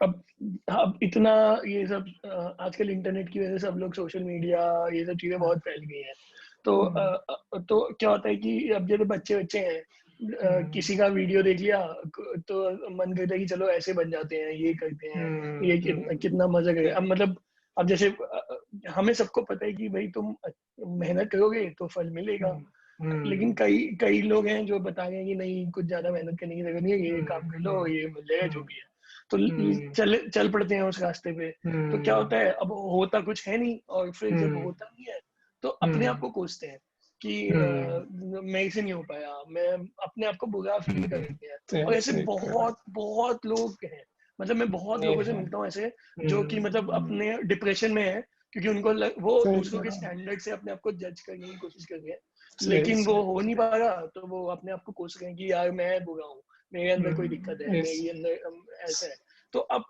अब इतना ये सब आजकल इंटरनेट की वजह से सब लोग सोशल मीडिया ये सब चीजें बहुत फैल गई हैं। तो तो क्या होता है कि अब जैसे बच्चे हैं, किसी का वीडियो देख लिया तो मन करता है कि चलो ऐसे बन जाते हैं, ये करते हैं, ये कितना मजा करें। अब मतलब अब जैसे हमें सबको पता है कि भाई तुम मेहनत करोगे तो फल मिलेगा, लेकिन कई कई लोग हैं जो बता रहे हैं कि नहीं, कुछ ज्यादा मेहनत करने की जरूरत नहीं है, ये काम कर लो, ये मिल जाएगा जो भी है। तो चल पड़ते हैं उस रास्ते पे। तो क्या होता है, अब होता कुछ है नहीं, और फिर जब होता नहीं है तो अपने आप को कोसते हैं कि मेरे से नहीं हो पाया, मैं अपने आप को बुरा फील करते हैं। और ऐसे बहुत बहुत लोग हैं, मतलब मैं बहुत लोगों से मिलता हूँ ऐसे, जो कि मतलब अपने डिप्रेशन में है, क्योंकि उनको वो दूसरों के स्टैंडर्ड से अपने आप को जज करने की कोशिश कर रहे हैं, लेकिन वो हो नहीं पा रहा, तो वो अपने आप को कोस रहे हैं कि यार मैं बुरा हूँ, मेरे अंदर कोई दिक्कत है, मेरे अंदर ऐसा है। तो अब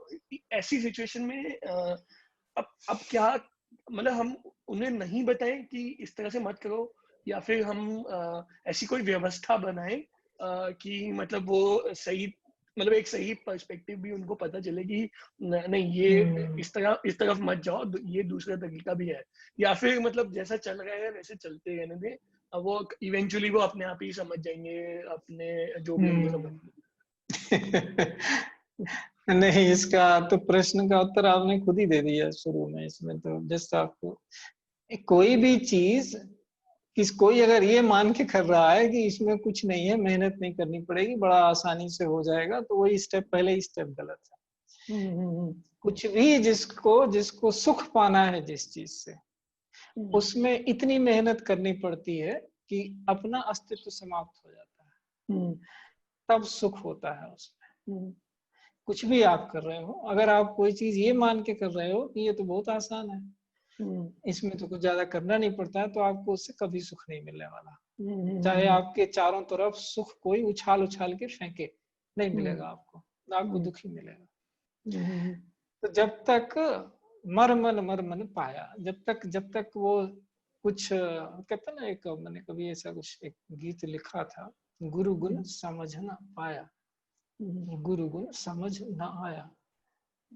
ऐसी सिचुएशन में अब क्या, मतलब हम उन्हें नहीं बताएं कि इस तरह से मत करो, या फिर हम ऐसी कोई व्यवस्था बनाएं कि मतलब वो सही, मतलब एक सही पर्सपेक्टिव भी उनको पता चले कि नहीं, ये इस तरफ मत जाओ, ये दूसरा तरीका भी है। या फिर मतलब जैसा चल रहा है वैसे चलते रहने दें, अब वो इवेंचुअली वो अपने आप ही समझ जाएंगे, अपने जो भी उनको समझ। नहीं, इसका तो प्रश्न का उत्तर आपने खुद ही दे दिया शुरू में। इसमें तो जैसे आपको कोई भी चीज कोई अगर ये मान के कर रहा है कि इसमें कुछ नहीं है, मेहनत नहीं करनी पड़ेगी, बड़ा आसानी से हो जाएगा, तो वही स्टेप, पहले ही स्टेप गलत है। कुछ भी जिसको सुख पाना है जिस चीज से, उसमें इतनी मेहनत करनी पड़ती है कि अपना अस्तित्व समाप्त हो जाता है, तब सुख होता है उसमें। कुछ भी आप कर रहे हो, अगर आप कोई चीज ये मान के कर रहे हो कि ये तो बहुत आसान है, इसमें तो कुछ ज्यादा करना नहीं पड़ता है, तो आपको उससे कभी सुख नहीं मिलने वाला। चाहे आपके चारों तरफ सुख कोई उछाल उछाल के फेंके, नहीं मिलेगा आपको दुख ही मिलेगा। तो जब तक मर मन पाया, जब तक वो कुछ कहते ना, एक मैंने कभी ऐसा कुछ एक गीत लिखा था, गुरु गुण समझ न पाया, गुरु गुण समझ न आया।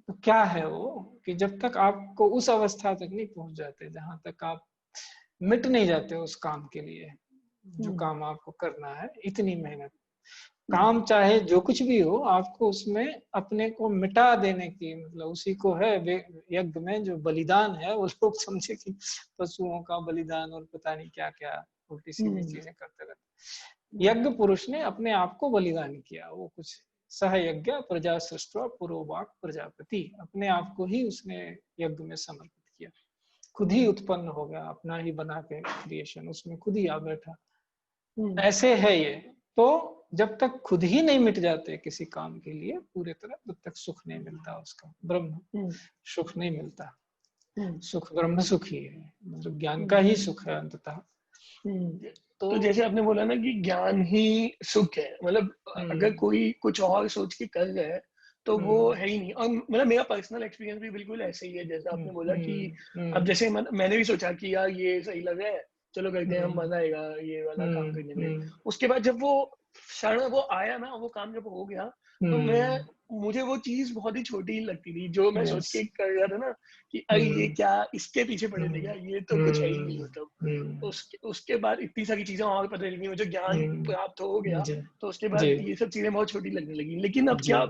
तो क्या है वो, कि जब तक आपको उस अवस्था तक नहीं पहुंच जाते जहां तक आप मिट नहीं जाते उस काम के लिए, जो काम आपको करना है, इतनी मेहनत, काम चाहे जो कुछ भी हो, आपको उसमें अपने को मिटा देने की, मतलब उसी को है यज्ञ में जो बलिदान है, वो लोग समझे कि पशुओं का बलिदान और पता नहीं क्या क्या उल्टी सीधी चीजें करते रहते। यज्ञ पुरुष ने अपने आप को बलिदान किया, वो कुछ सहयज्ञ प्रजा सृष्टि पुरोवाक प्रजापति, अपने आप को ही उसने यज्ञ में समर्पित किया, खुद ही उत्पन्न हो गया, अपना ही बना के क्रिएशन, उसमें खुद ही आ बैठा। ऐसे है ये। तो जब तक खुद ही नहीं मिट जाते किसी काम के लिए पूरे तरह, तब तक सुख नहीं मिलता, उसका ब्रह्म सुख नहीं मिलता। सुख ब्रह्म सुख ही है, मतलब ज्ञान का ही सुख है अंततः। तो जैसे आपने बोला ना कि ज्ञान ही सुख है, मतलब अगर कोई कुछ और सोच के कर रहा है तो वो है ही नहीं। और मतलब मेरा पर्सनल एक्सपीरियंस भी बिल्कुल ऐसे ही है, जैसा आपने बोला कि अब जैसे मैंने भी सोचा कि यार ये सही लग रहा है, चलो करते हैं, हम, मजा आएगा ये वाला काम करने में। उसके बाद जब वो क्षण वो आया ना, वो काम जब हो गया, तो मुझे वो चीज बहुत ही छोटी लगती थी, जो मैं सोच के कर रहा था ना कि अरे ये क्या, इसके पीछे पड़े थे क्या, ये तो कुछ है ही नहीं। मतलब उसके बाद इतनी सारी चीजें और पता लगी, मुझे ज्ञान प्राप्त हो गया, तो उसके बाद ये सब चीजें बहुत छोटी लगने लगी। लेकिन अब क्या,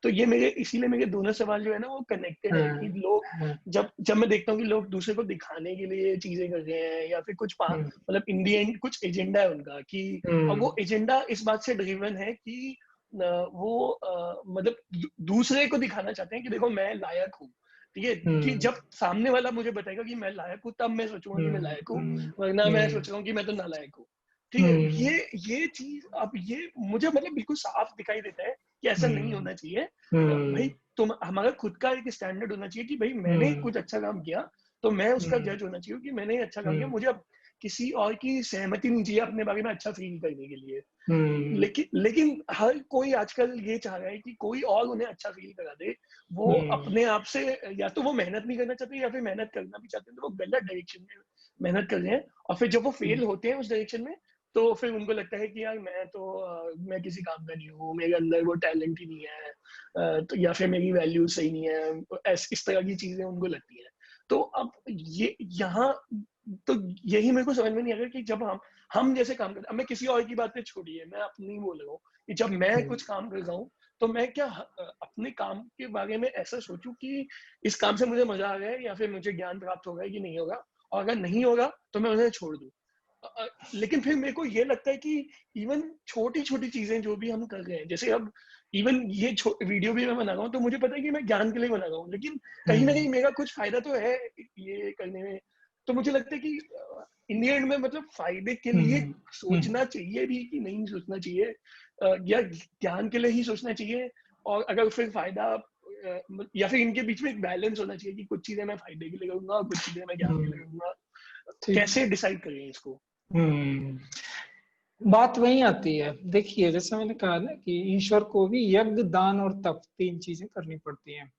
तो ये मेरे, इसीलिए मेरे दोनों सवाल जो है ना वो कनेक्टेड है, कि लोग जब मैं देखता हूँ कि लोग दूसरे को दिखाने के लिए चीजें कर रहे हैं, या फिर कुछ मतलब इन दी एंड कुछ एजेंडा है उनका, कि और वो एजेंडा इस बात से ड्रिवन है कि वो मतलब दूसरे को दिखाना चाहते हैं कि देखो मैं लायक हूँ, ठीक है, कि जब सामने वाला मुझे बताएगा कि मैं लायक हूँ, तब मैं सोचूंगा कि मैं लायक हूँ, वरना मैं सोच रहा हूँ कि मैं तो नालायक हूँ। ठीक है, ये चीज अब ये मुझे मतलब बिल्कुल साफ दिखाई देता है कि ऐसा नहीं होना चाहिए। भाई तुम, हमारा खुद का एक स्टैंडर्ड होना चाहिए कि भाई मैंने कुछ अच्छा काम किया तो मैं उसका जज होना चाहिए कि मैंने अच्छा काम किया, मुझे अब किसी और की सहमति नहीं चाहिए अपने बारे में अच्छा फील करने के लिए। लेकिन हर कोई आजकल ये चाह रहा है कि कोई और उन्हें अच्छा फील करा दे। वो अपने आप से, या तो वो मेहनत नहीं करना चाहते, या फिर मेहनत करना भी चाहते हैं तो वो गलत डायरेक्शन में मेहनत कर रहे हैं, और फिर जब वो फेल होते हैं उस डायरेक्शन में, तो फिर उनको लगता है कि यार मैं किसी काम का नहीं हूँ, मेरे अंदर वो टैलेंट ही नहीं है, तो या फिर मेरी वैल्यू सही नहीं है, इस तरह की चीजें उनको लगती हैं। तो अब ये यहाँ तो यही मेरे को समझ में नहीं आ रहा कि जब हम जैसे काम करते, अब मैं किसी और की बातें छोड़िए, मैं अपनी बोल रहा हूँ कि जब मैं कुछ काम कर रहा हूँ तो मैं क्या अपने काम के बारे में ऐसा सोचूं कि इस काम से मुझे मजा आ रहा है या फिर मुझे ज्ञान प्राप्त होगा कि नहीं होगा, और अगर नहीं होगा तो मैं उन्हें छोड़ दूं। लेकिन फिर मेरे को ये लगता है कि इवन छोटी छोटी चीजें जो भी हम कर रहे हैं, जैसे अब इवन ये वीडियो भी मैं बना रहा हूँ तो मुझे पता है कि मैं ज्ञान के लिए बना रहा हूँ, लेकिन कहीं ना कहीं मेरा कुछ फायदा तो है ये करने में। तो मुझे लगता है कि इन द एंड में मतलब फायदे के लिए सोचना चाहिए भी कि नहीं सोचना चाहिए, या ज्ञान के लिए ही सोचना चाहिए। और अगर फिर फायदा या फिर इनके बीच में एक बैलेंस होना चाहिए कि कुछ चीजें मैं फायदे के लिए करूंगा और कुछ चीजें मैं ज्ञान के लिए करूंगा। कैसे डिसाइड करें इसको? बात वही आती है। देखिए, जैसे मैंने कहा ना कि ईश्वर को भी यज्ञ, दान और तप, 3 चीजें करनी पड़ती हैं।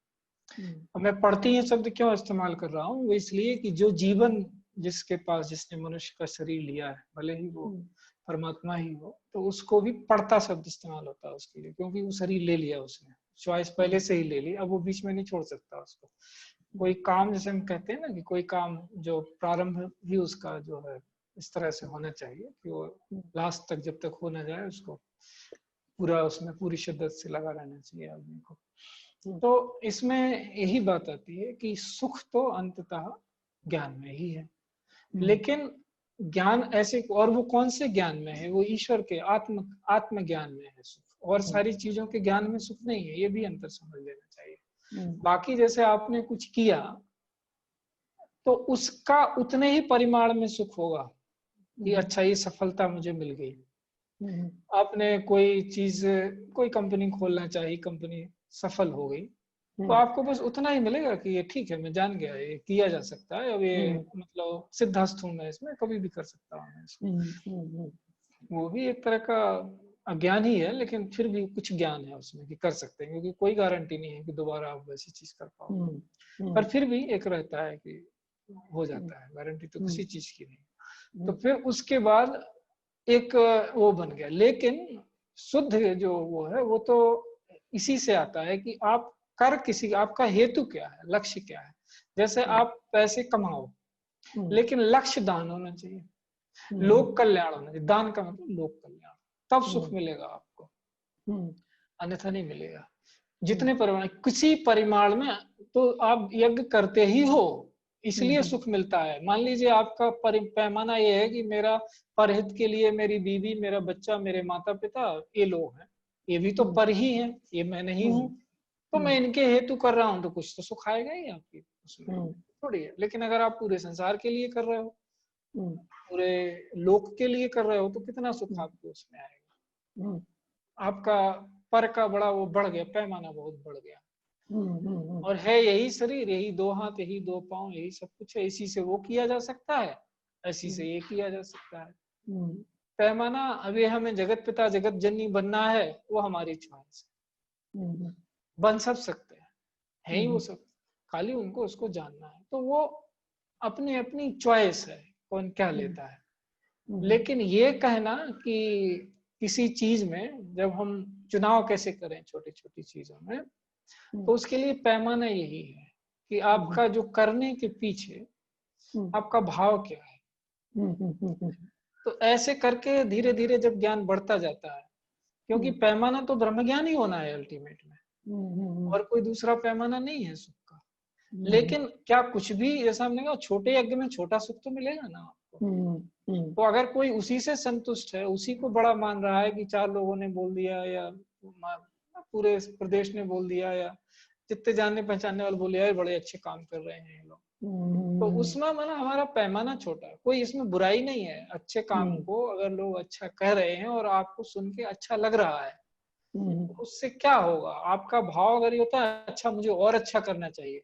अब मैं पढ़ती है शब्द क्यों इस्तेमाल कर रहा हूँ, वो इसलिए कि जो जीवन जिसके पास, जिसने मनुष्य का शरीर लिया है, भले ही वो परमात्मा ही हो, तो उसको भी पढ़ता शब्द इस्तेमाल होता है उसके लिए, क्योंकि वो शरीर ले लिया उसने, चॉइस पहले से ही ले ली, अब वो बीच में नहीं छोड़ सकता उसको। कोई काम, जैसे हम कहते हैं ना कि कोई काम जो प्रारंभ भी उसका जो है इस तरह से होना चाहिए कि वो लास्ट तक जब तक हो ना जाए उसको पूरा, उसमें पूरी शिद्दत से लगा रहना चाहिए आदमी को। तो इसमें यही बात आती है कि सुख तो अंततः ज्ञान में ही है, लेकिन ज्ञान ऐसे, और वो कौन से ज्ञान में है, वो ईश्वर के आत्म ज्ञान में है सुख, और सारी चीजों के ज्ञान में सुख नहीं है, ये भी अंतर समझ लेना चाहिए। बाकी जैसे आपने कुछ किया तो उसका उतने ही परिमाण में सुख होगा कि अच्छा ये सफलता मुझे मिल गई। आपने कोई चीज, कोई कंपनी खोलना चाहिए, कंपनी सफल हो गई, तो आपको बस उतना ही मिलेगा कि ये ठीक है, मैं जान गया ये किया जा सकता है, अब ये मतलब सिद्धस्थ हूं मैं इसमें, कभी भी कर सकता हूँ मैं इसको। वो भी एक तरह का अज्ञान ही है, लेकिन फिर भी कुछ ज्ञान है उसमें कि कर सकते हैं, क्योंकि कोई गारंटी नहीं है कि दोबारा आप वैसी चीज कर पाओ, पर फिर भी एक रहता है कि हो जाता है, गारंटी तो किसी चीज की नहीं। तो फिर उसके बाद एक वो बन गया। लेकिन शुद्ध जो वो है वो तो इसी से आता है कि आप कर किसी, आपका हेतु क्या है, लक्ष्य क्या है। जैसे आप पैसे कमाओ, लेकिन लक्ष्य दान होना चाहिए, लोक कल्याण होना चाहिए। दान का मतलब लोक कल्याण, तब सुख मिलेगा आपको, अन्यथा नहीं मिलेगा। जितने परिमाण, किसी परिमाण में तो आप यज्ञ करते ही हो, इसलिए सुख मिलता है। मान लीजिए आपका पैमाना ये है कि मेरा परहित के लिए मेरी बीवी, मेरा बच्चा, मेरे माता पिता, ये लोग हैं, ये भी तो पर ही हैं, ये मैं नहीं हूँ, तो मैं इनके हेतु कर रहा हूँ, तो कुछ तो सुख आएगा ही आपकी उसमें, थोड़ी है। लेकिन अगर आप पूरे संसार के लिए कर रहे हो, पूरे लोक के लिए कर रहे हो, तो कितना सुख आपको उसमें आएगा। आपका पर का बड़ा वो बढ़ गया, पैमाना बहुत बढ़ गया। और है यही शरीर, यही 2 हाथ, यही 2 पांव, यही सब कुछ है, इसी से वो किया जा सकता है, इसी से ये किया जा सकता है। पैमाना, अभी हमें जगत पिता जगत जननी बनना है, वो हमारी चॉइस है, बन सब सकते हैं, है ही वो सब, खाली उनको उसको जानना है। तो वो अपनी अपनी चॉइस है, कौन क्या लेता है। लेकिन ये कहना कि किसी चीज में जब हम चुनाव कैसे करें छोटी छोटी चीजों में, तो उसके लिए पैमाना यही है कि आपका जो करने के पीछे आपका भाव क्या है। तो ऐसे करके धीरे धीरे जब ज्ञान बढ़ता जाता है, क्योंकि पैमाना तो ब्रह्म ज्ञान ही होना है अल्टीमेट में, और कोई दूसरा पैमाना नहीं है सुख का। लेकिन क्या कुछ भी, जैसा हमने कहा, छोटे यज्ञ में छोटा सुख तो मिलेगा ना आपको। तो अगर कोई उसी से संतुष्ट है, उसी को बड़ा मान रहा है कि 4 लोगों ने बोल दिया, या पूरे प्रदेश ने बोल दिया, या जितने जानने पहचानने वाले बोले यार बड़े अच्छे काम कर रहे हैं ये लोग, तो उसमें मतलब हमारा पैमाना छोटा है। कोई इसमें बुराई नहीं है, अच्छे काम को अगर लोग अच्छा कह रहे हैं और आपको सुन के अच्छा लग रहा है, तो उससे क्या होगा, आपका भाव अगर ये होता है अच्छा मुझे और अच्छा करना चाहिए,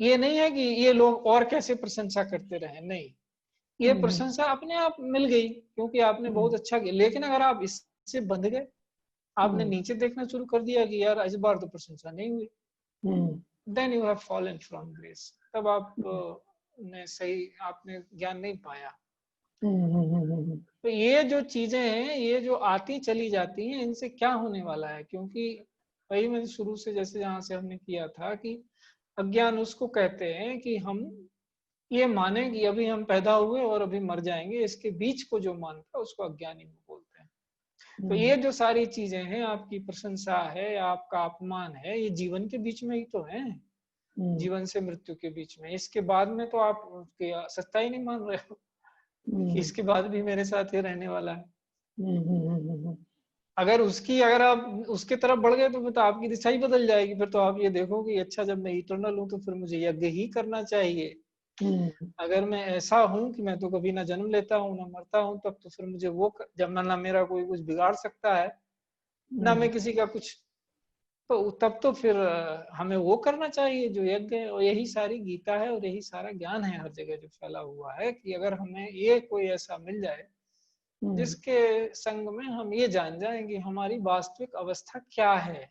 ये नहीं है कि ये लोग और कैसे प्रशंसा करते रहे, नहीं, ये प्रशंसा अपने आप मिल गई क्योंकि आपने बहुत अच्छा किया। लेकिन अगर आप इससे बंध गए, आपने नीचे देखना शुरू कर दिया कि यार इस बार तो प्रशंसा नहीं हुई, then you have fallen from grace, तब आप ने सही, आपने ज्ञान नहीं पाया। तो ये जो चीजें हैं, ये जो आती चली जाती हैं, इनसे क्या होने वाला है? क्योंकि वही मैंने शुरू से जैसे जहाँ से हमने किया था कि अज्ञान उसको कहते हैं कि हम ये माने कि अभी हम पैदा हुए और अभी मर जाएंगे, इसके बीच को जो मानता है उसको अज्ञानी में बोलते हैं। तो ये जो सारी चीजें हैं, आपकी प्रशंसा है या आपका अपमान है, ये जीवन के बीच में ही तो है, जीवन से मृत्यु के बीच में। इसके बाद में तो आप सच्चाई ही नहीं मान रहे हो कि इसके बाद भी मेरे साथ ही रहने वाला है। अगर आप उसके तरफ बढ़ गए तो फिर तो आपकी दिशा ही बदल जाएगी। फिर तो आप ये देखोगे, अच्छा जब मैं इटर्नल हूँ तो फिर मुझे यज्ञ ही करना चाहिए। अगर मैं ऐसा हूँ कि मैं तो कभी ना जन्म लेता हूँ ना मरता हूँ, तब तो फिर मुझे जब ना मेरा कोई कुछ बिगाड़ सकता है, ना मैं किसी का कुछ, तो तब तो फिर हमें वो करना चाहिए जो यज्ञ है। और यही सारी गीता है और यही सारा ज्ञान है हर जगह जो फैला हुआ है, कि अगर हमें ये कोई ऐसा मिल जाए जिसके संग में हम ये जान जाएं कि हमारी वास्तविक अवस्था क्या है,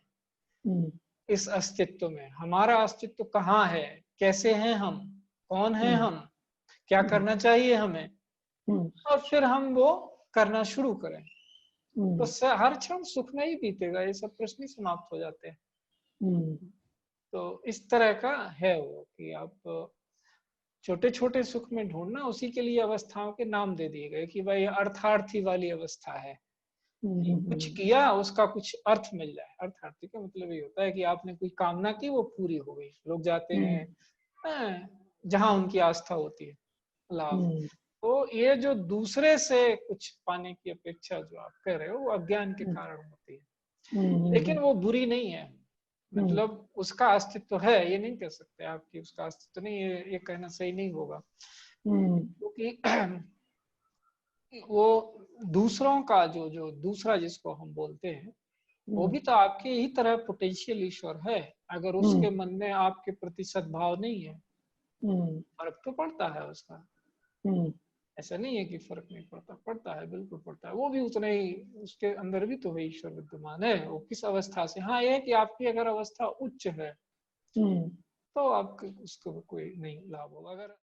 इस अस्तित्व में हमारा अस्तित्व कहाँ है, कैसे हैं हम, कौन है हम, क्या करना चाहिए हमें, और फिर हम वो करना शुरू करें, तो हर क्षण सुख में ही बीतेगा, ये सब प्रश्न ही समाप्त हो जाते हैं। तो इस तरह का है वो कि आप छोटे छोटे सुख में ढूंढना, उसी के लिए अवस्थाओं के नाम दे दिए गए कि भाई अर्थार्थी वाली अवस्था है, कुछ किया उसका कुछ अर्थ मिल जाए। अर्थार्थी का मतलब ये होता है कि आपने कोई कामना की, वो पूरी हो गई। लोग जाते हैं जहां उनकी आस्था होती है, लाभ। तो ये जो दूसरे से कुछ पाने की अपेक्षा जो आप कह रहे हो, वो अज्ञान के कारण होती है, लेकिन वो बुरी नहीं है। मतलब उसका अस्तित्व है, ये नहीं कह सकते आप कि उसका अस्तित्व नहीं है, ये कहना सही नहीं होगा। क्योंकि वो दूसरों का जो दूसरा जिसको हम बोलते हैं, वो भी तो आपके ही तरह पोटेंशियल ईश्वर है। अगर उसके मन में आपके प्रति सद्भाव नहीं है, फर्क तो पड़ता है उसका। ऐसा नहीं है कि फर्क नहीं पड़ता, पड़ता है, बिल्कुल पड़ता है। वो भी उतना ही, उसके अंदर भी तो वही ईश्वर विद्यमान है। वो किस अवस्था से, हाँ, ये है कि आपकी अगर अवस्था उच्च है तो आपको उसको कोई नहीं लाभ होगा। अगर